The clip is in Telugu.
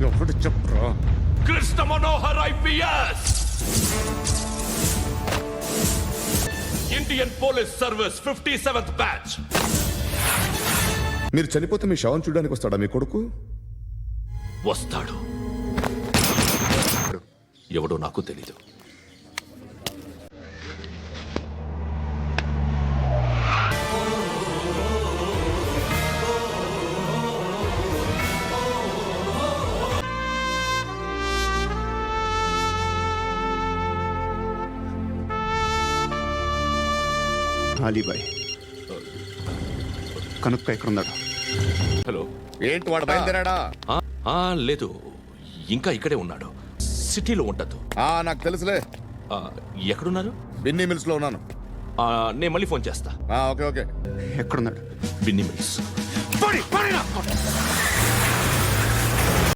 ఎవడు చెప్పరా? Krishna Manohar IPS, Indian police service 57th batch. మీరు చనిపోతే మీ శవం చూడడానికి వస్తాడా మీ కొడుకు? వస్తాడు. ఎవడో నాకు తెలీదు. అలీబాయ్ కనుక్క ఎక్కడున్నాడు? హలో. ఏంటి వాడు బయలుదేరాడా? లేదు, ఇంకా ఇక్కడే ఉన్నాడు. సిటీలో ఉండదు. నాకు తెలుసులే. ఎక్కడున్నారు? బిన్నీ మిల్స్ లో ఉన్నాను. నేను మళ్ళీ ఫోన్ చేస్తా. Okay okay. ఎక్కడున్నాడు? బిన్నీ మిల్స్.